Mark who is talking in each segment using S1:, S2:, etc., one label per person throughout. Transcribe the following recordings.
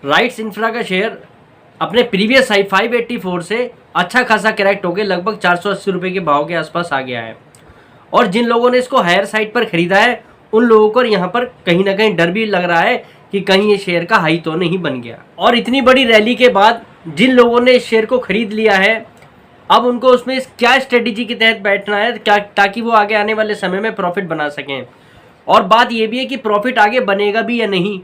S1: Rights infra का share अपने previous high 584 से अच्छा खासा करेक्ट होकर लगभग 480 रुपये के भाव के आसपास आ गया है। और जिन लोगों ने इसको हायर साइड पर खरीदा है उन लोगों को यहाँ पर कहीं ना कहीं डर भी लग रहा है कि कहीं ये शेयर का हाई तो नहीं बन गया। और इतनी बड़ी रैली के बाद जिन लोगों ने इस शेयर को खरीद लिया है, अब उनको उसमें क्या स्ट्रेटेजी के तहत बैठना है क्या, ताकि वो आगे आने वाले समय में प्रॉफिट बना सकें। और बात ये भी है कि प्रॉफिट आगे बनेगा भी या नहीं,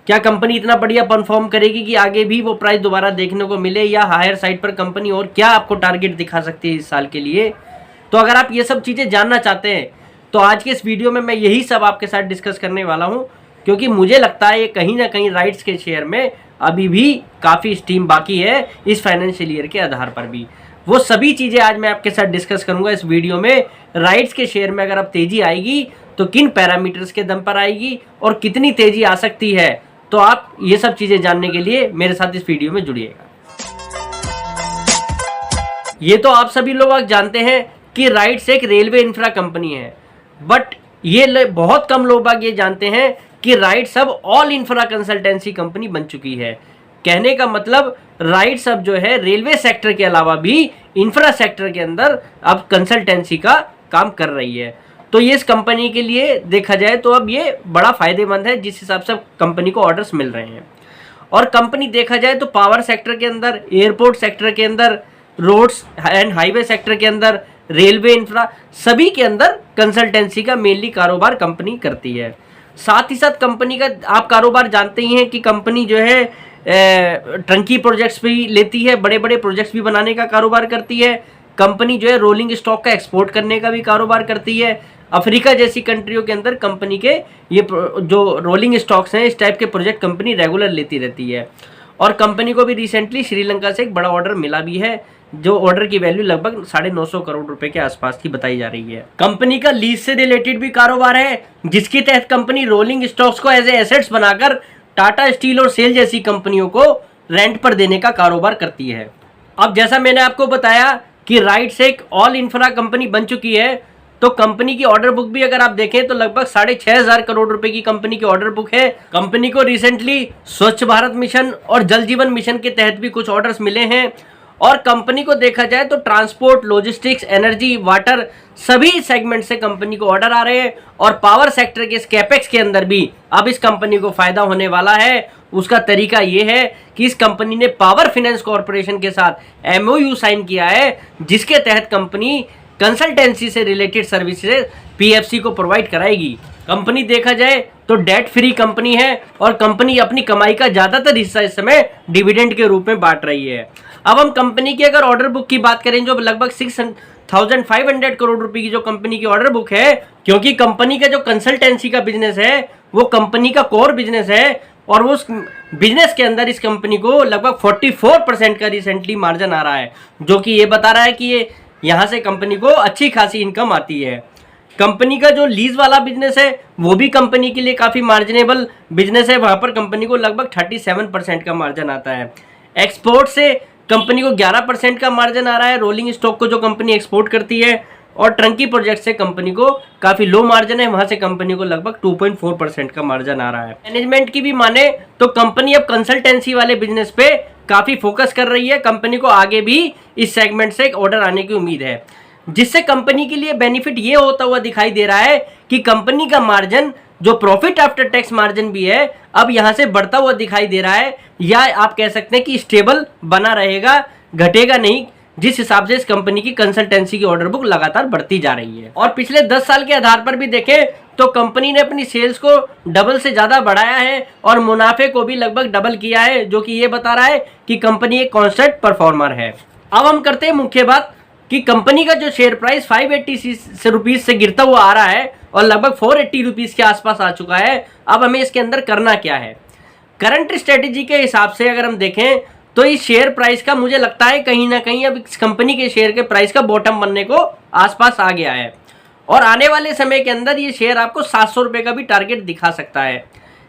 S1: क्या कंपनी इतना बढ़िया परफॉर्म करेगी कि आगे भी वो प्राइस दोबारा देखने को मिले, या हायर साइड पर कंपनी और क्या आपको टारगेट दिखा सकती है इस साल के लिए। तो अगर आप ये सब चीज़ें जानना चाहते हैं तो आज के इस वीडियो में मैं यही सब आपके साथ डिस्कस करने वाला हूँ, क्योंकि मुझे लगता है ये कहीं ना कहीं राइट्स के शेयर में अभी भी काफ़ी स्टीम बाकी है इस फाइनेंशियल ईयर के आधार पर भी। वो सभी चीज़ें आज मैं आपके साथ डिस्कस करूंगा इस वीडियो में। राइट्स के शेयर में अगर अब तेज़ी आएगी तो किन पैरामीटर्स के दम पर आएगी और कितनी तेज़ी आ सकती है, तो आप ये सब चीज़ें जानने के लिए मेरे साथ इस वीडियो में जुड़िएगा। ये तो आप सभी लोग जानते हैं कि राइट्स एक रेलवे इंफ्रा कंपनी है, बट ये बहुत कम लोग ये जानते हैं कि राइट्स अब ऑल इंफ्रा कंसल्टेंसी कंपनी बन चुकी है। कहने का मतलब राइट्स अब जो है रेलवे सेक्टर के अलावा भी इंफ्रा सेक्टर के अंदर अब कंसल्टेंसी का काम कर रही है। तो ये इस कंपनी के लिए देखा जाए तो अब ये बड़ा फायदेमंद है, जिस हिसाब से कंपनी को ऑर्डर्स मिल रहे हैं। और कंपनी देखा जाए तो पावर सेक्टर के अंदर, एयरपोर्ट सेक्टर के अंदर, रोड्स एंड हाईवे सेक्टर के अंदर, रेलवे इंफ्रा सभी के अंदर कंसल्टेंसी का मेनली कारोबार कंपनी करती है। साथ ही साथ कंपनी का आप कारोबार जानते ही हैं कि कंपनी जो है टंकी प्रोजेक्ट्स भी लेती है, बड़े बड़े प्रोजेक्ट्स भी बनाने का कारोबार करती है। कंपनी जो है रोलिंग स्टॉक का एक्सपोर्ट करने का भी कारोबार करती है। अफ्रीका जैसी कंट्रियों के अंदर कंपनी के ये जो रोलिंग स्टॉक्स हैं, इस टाइप के प्रोजेक्ट कंपनी रेगुलर लेती रहती है। और कंपनी को भी रिसेंटली श्रीलंका से एक बड़ा ऑर्डर मिला भी है, जो ऑर्डर की वैल्यू लगभग 950 करोड़ रुपए के आसपास की बताई जा रही है। कंपनी का लीज से रिलेटेड भी कारोबार है, जिसके तहत कंपनी रोलिंग स्टॉक्स को एज एसेट्स बनाकर टाटा स्टील और सेल जैसी कंपनियों को रेंट पर देने का कारोबार करती है। अब जैसा मैंने आपको बताया कि राइट्स एक ऑल इंफ्रा कंपनी बन चुकी है, तो कंपनी की ऑर्डर बुक भी अगर आप देखें तो लगभग 6,500 करोड़ रुपए की कंपनी की ऑर्डर बुक है। कंपनी को रिसेंटली स्वच्छ भारत मिशन और जल जीवन मिशन के तहत भी कुछ ऑर्डर्स मिले हैं। और कंपनी को देखा जाए तो ट्रांसपोर्ट, लॉजिस्टिक्स, एनर्जी, वाटर सभी सेगमेंट से कंपनी को ऑर्डर आ रहे हैं। और पावर सेक्टर के इस कैपेक्स के अंदर भी अब इस कंपनी को फायदा होने वाला है। उसका तरीका ये है कि इस कंपनी ने पावर फाइनेंस कॉर्पोरेशन के साथ एमओयू साइन किया है, जिसके तहत कंपनी कंसल्टेंसी से रिलेटेड सर्विसेज पीएफसी को प्रोवाइड कराएगी। कंपनी देखा जाए तो डेट फ्री कंपनी है और कंपनी अपनी कमाई का ज़्यादातर हिस्सा इस समय डिविडेंड के रूप में बांट रही है। अब हम कंपनी की अगर ऑर्डर बुक की बात करें, जो लगभग 6,500 करोड़ रुपए की जो कंपनी की ऑर्डर बुक है, क्योंकि कंपनी का जो कंसल्टेंसी का बिजनेस है वो कंपनी का कोर बिजनेस है, और उस बिजनेस के अंदर इस कंपनी को लगभग 44% का रिसेंटली मार्जिन आ रहा है, जो कि ये बता रहा है कि ये यहाँ से कंपनी को अच्छी खासी इनकम आती है। कंपनी का जो लीज वाला बिजनेस है वो भी कंपनी के लिए काफ़ी मार्जिनेबल बिजनेस है, वहाँ पर कंपनी को लगभग 37% का मार्जिन आता है। एक्सपोर्ट से कंपनी को 11% का मार्जिन आ रहा है, रोलिंग स्टॉक को जो कंपनी एक्सपोर्ट करती है। और ट्रंकी प्रोजेक्ट से कंपनी को काफ़ी लो मार्जिन है, वहाँ से कंपनी को लगभग 2.4% का मार्जिन आ रहा है। मैनेजमेंट की भी माने तो कंपनी अब कंसल्टेंसी वाले बिजनेस पे काफ़ी फोकस कर रही है। कंपनी को आगे भी इस सेगमेंट से एक ऑर्डर आने की उम्मीद है, जिससे कंपनी के लिए बेनिफिट ये होता हुआ दिखाई दे रहा है कि कंपनी का मार्जिन, जो प्रॉफिट आफ्टर टैक्स मार्जिन भी है, अब यहाँ से बढ़ता हुआ दिखाई दे रहा है, या आप कह सकते हैं कि स्टेबल बना रहेगा, घटेगा नहीं, जिस हिसाब से इस कंपनी की कंसल्टेंसी की ऑर्डर बुक लगातार बढ़ती जा रही है। और पिछले 10 साल के आधार पर भी देखें तो कंपनी ने अपनी सेल्स को डबल से ज़्यादा बढ़ाया है और मुनाफे को भी लगभग डबल किया है, जो कि ये बता रहा है कि कंपनी एक कॉन्स्टेंट परफॉर्मर है। अब हम करते हैं मुख्य बात कि कंपनी का जो शेयर प्राइस 580 रुपीज़ से गिरता हुआ आ रहा है और लगभग 480 रुपीज़ के आसपास आ चुका है। अब हमें इसके अंदर करना क्या है? करंट स्ट्रेटेजी के हिसाब से अगर हम देखें तो इस शेयर प्राइस का मुझे लगता है कहीं ना कहीं अब इस कंपनी के शेयर के प्राइस का बॉटम बनने को आसपास आ गया है, और आने वाले समय के अंदर ये शेयर आपको 700 रुपये का भी टारगेट दिखा सकता है।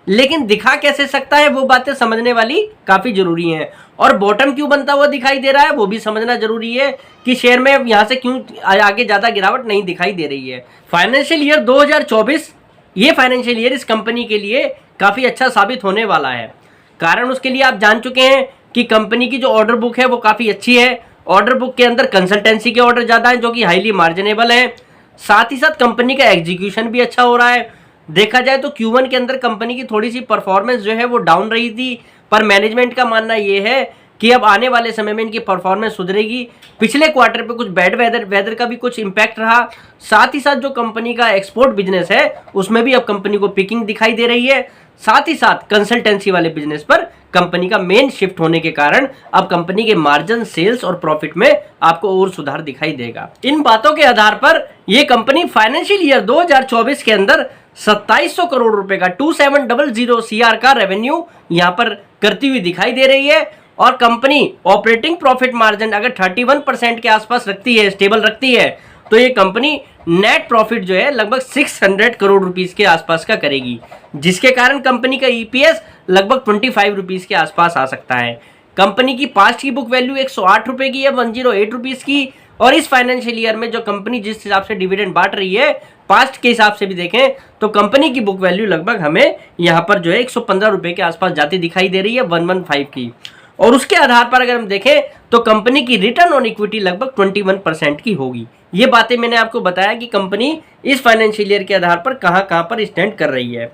S1: लेकिन दिखा कैसे सकता है, वो बातें समझने वाली काफ़ी ज़रूरी हैं। और बॉटम क्यों बनता हुआ दिखाई दे रहा है वो भी समझना जरूरी है कि शेयर में यहाँ से क्यों आगे ज़्यादा गिरावट नहीं दिखाई दे रही है। फाइनेंशियल ईयर 2024 ये फाइनेंशियल ईयर इस कंपनी के लिए काफ़ी अच्छा साबित होने वाला है। कारण उसके लिए आप जान चुके हैं कि कंपनी की जो ऑर्डर बुक है वो काफ़ी अच्छी है। ऑर्डर बुक के अंदर कंसल्टेंसी के ऑर्डर ज़्यादा हैं जो कि हाईली मार्जिनेबल हैं। साथ ही साथ कंपनी का एग्जीक्यूशन भी अच्छा हो रहा है। देखा जाए तो Q1 के अंदर कंपनी की थोड़ी सी परफॉर्मेंस जो है वो डाउन रही थी, पर मैनेजमेंट का मानना ये है कि अब आने वाले समय में इनकी परफॉर्मेंस सुधरेगी। पिछले क्वार्टर पे कुछ बैड वेदर का भी कुछ इम्पैक्ट रहा। साथ ही साथ जो कंपनी का एक्सपोर्ट बिजनेस है उसमें भी अब कंपनी को पिकिंग दिखाई दे रही है। साथ ही साथ कंसल्टेंसी वाले बिजनेस पर कंपनी का मेन शिफ्ट होने के कारण अब कंपनी के मार्जिन, सेल्स और प्रॉफिट में आपको और सुधार दिखाई देगा। इन बातों के आधार पर यह कंपनी फाइनेंशियल ईयर 2024 के अंदर 2700 करोड़ रुपए का 2700 CR का रेवेन्यू यहां पर करती हुई दिखाई दे रही है। और कंपनी ऑपरेटिंग प्रॉफिट मार्जिन अगर 31% के आसपास रखती है, स्टेबल रखती है, तो ये कंपनी नेट प्रॉफिट जो है लगभग 600 करोड़ रुपीस के आसपास का करेगी, जिसके कारण कंपनी का EPS लगभग 25 रुपीस के आसपास आ सकता है। कंपनी की पास्ट की बुक वैल्यू 108 रुपए की है, 108 रुपीस की। और इस फाइनेंशियल ईयर में जो कंपनी जिस हिसाब से डिविडेंड बांट रही है, पास्ट के हिसाब से भी देखें तो कंपनी की बुक वैल्यू लगभग हमें यहाँ पर जो है 115 रुपए के आसपास जाती दिखाई दे रही है, 115 की। और उसके आधार पर अगर हम देखें तो कंपनी की रिटर्न ऑन इक्विटी लगभग 21% की होगी। ये बातें मैंने आपको बताया कि कंपनी इस फाइनेंशियल ईयर के आधार पर कहां पर स्टैंड कर रही है।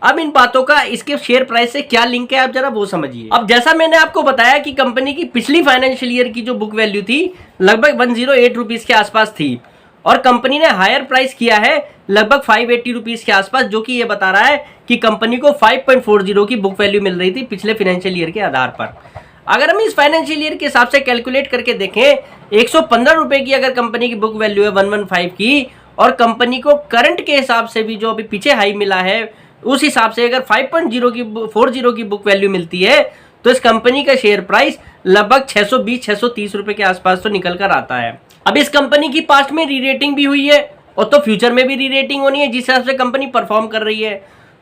S1: अब इन बातों का इसके शेयर प्राइस से क्या लिंक है, आप जरा वो समझिए। अब जैसा मैंने आपको बताया कि कंपनी की पिछली फाइनेंशियल ईयर की जो बुक वैल्यू थी लगभग 108 रुपीस के आसपास थी, और कंपनी ने हायर प्राइस किया है लगभग 580 रुपीस के आसपास, जो कि ये बता रहा है कि कंपनी को 5.40 की बुक वैल्यू मिल रही थी पिछले फाइनेंशियल ईयर के आधार पर। अगर हम इस फाइनेंशियल ईयर के हिसाब से कैलकुलेट करके देखें, 115 रुपए की अगर कंपनी की बुक वैल्यू है 115 की, और कंपनी को करंट के हिसाब से भी जो अभी पीछे हाई मिला है उस हिसाब से अगर 5.40 की बुक वैल्यू मिलती है, तो इस कंपनी का शेयर प्राइस लगभग 620-630 रुपए के आसपास तो निकल कर आता है। अब इस कंपनी की पास्ट में री रेटिंग भी हुई है, और तो फ्यूचर में भी री रेटिंग होनी है जिस हिसाब से कंपनी परफॉर्म कर रही है।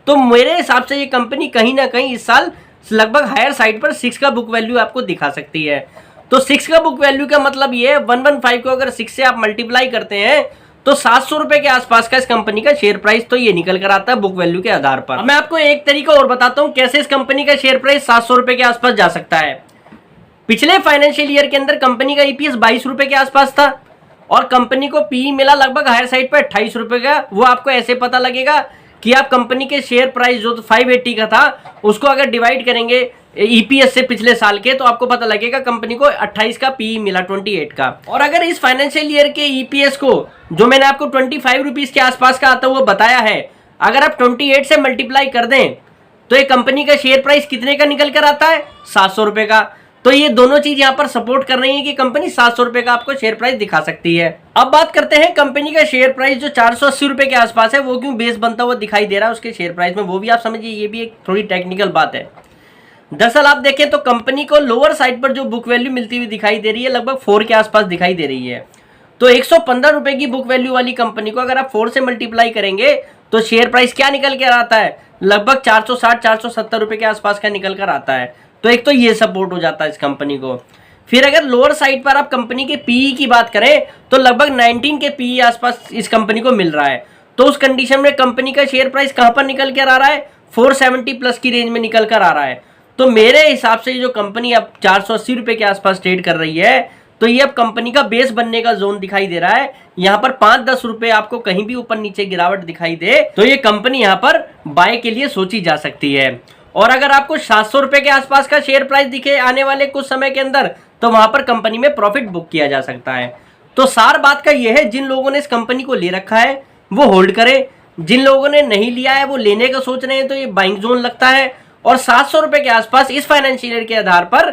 S1: तो मेरे हिसाब से ये कंपनी कहीं ना कहीं इस साल लगभग हायर साइड पर 6 का बुक वैल्यू आपको दिखा सकती है। तो 6 का बुक वैल्यू का मतलब ये है 115 को अगर 6 से आप मल्टीप्लाई करते हैं तो 700 रुपए के आसपास का इस कंपनी का शेयर प्राइस तो ये निकल कर आता है बुक वैल्यू के आधार पर। मैं आपको एक तरीका और बताता हूं कैसे इस कंपनी का शेयर प्राइस 700 रुपए के आसपास जा सकता है। पिछले फाइनेंशियल ईयर के अंदर कंपनी का EPS 22 रुपए के आसपास था, और कंपनी को PE मिला लगभग हायर साइड पर 28 रुपए का। वो आपको ऐसे पता लगेगा कि आप कंपनी के शेयर प्राइस जो 580 का था उसको अगर डिवाइड करेंगे EPS से पिछले साल के, तो आपको पता लगेगा कंपनी को 28 का PE मिला 28 का। और अगर इस फाइनेंशियल ईयर के EPS को जो मैंने आपको 25 रुपीस के आसपास का आता हुआ बताया है, अगर आप 28 से मल्टीप्लाई कर दें तो ये कंपनी का शेयर प्राइस कितने का निकल कर आता है, 700 रुपए का। तो ये दोनों चीज यहाँ पर सपोर्ट कर रही है कि कंपनी 700 रुपए का आपको शेयर प्राइस दिखा सकती है। अब बात करते हैं कंपनी का शेयर प्राइस जो 480 रुपए के आसपास है, वो क्यों बेस बनता हुआ दिखाई दे रहा है उसके शेयर प्राइस में, वो भी आप समझिए। ये भी एक थोड़ी टेक्निकल बात है। दरअसल आप देखें तो कंपनी को लोअर साइड पर जो बुक वैल्यू मिलती हुई दिखाई दे रही है लगभग 4 के आसपास दिखाई दे रही है। तो 115 रुपए की बुक वैल्यू वाली कंपनी को अगर आप 4 से मल्टीप्लाई करेंगे तो शेयर प्राइस क्या निकल कर आता है, लगभग 460-470 रुपए के आसपास का निकल कर आता है। तो एक तो ये सपोर्ट हो जाता है इस कंपनी को। फिर अगर लोअर साइड पर आप कंपनी के PE की बात करें तो लगभग 19 के PE आसपास इस कंपनी को मिल रहा है। तो उस कंडीशन में कंपनी का शेयर प्राइस कहां पर निकल कर आ रहा है, 470 प्लस की रेंज में निकल कर आ रहा है। तो मेरे हिसाब से जो कंपनी अब 480 रुपए के आसपास ट्रेड कर रही है, तो ये अब कंपनी का बेस बनने का जोन दिखाई दे रहा है। यहाँ पर 5-10 रुपए आपको कहीं भी ऊपर नीचे गिरावट दिखाई दे तो ये कंपनी यहाँ पर बाय के लिए सोची जा सकती है। और अगर आपको 700 रुपए के आसपास का शेयर प्राइस दिखे आने वाले कुछ समय के अंदर, तो वहां पर कंपनी में प्रॉफिट बुक किया जा सकता है। तो सार बात का यह है, जिन लोगों ने इस कंपनी को ले रखा है वो होल्ड करें, जिन लोगों ने नहीं लिया है वो लेने का सोच रहे हैं तो ये बाइंग जोन लगता है। और 700 रुपए के आसपास इस फाइनेंशियल ईयर के आधार पर,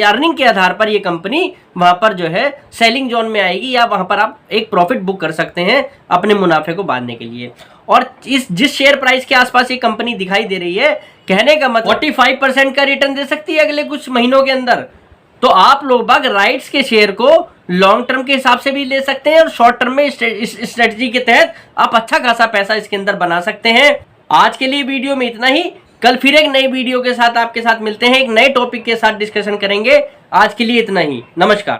S1: अर्निंग के आधार पर ये कंपनी वहां पर जो है सेलिंग जोन में आएगी, या वहां पर आप एक प्रॉफिट बुक कर सकते हैं अपने मुनाफे को बांधने के लिए। और जिस शेयर प्राइस के आसपास ये कंपनी दिखाई दे रही है, कहने का मतलब 45% का रिटर्न दे सकती है अगले कुछ महीनों के अंदर। तो आप लोग बाग राइट्स के शेयर को लॉन्ग टर्म के हिसाब से भी ले सकते हैं, और शॉर्ट टर्म में स्ट्रेटजी के तहत आप अच्छा खासा पैसा इसके अंदर बना सकते हैं। आज के लिए वीडियो में इतना ही। कल फिर एक नई वीडियो के साथ आपके साथ मिलते हैं, एक नए टॉपिक के साथ डिस्कशन करेंगे। आज के लिए इतना ही, नमस्कार।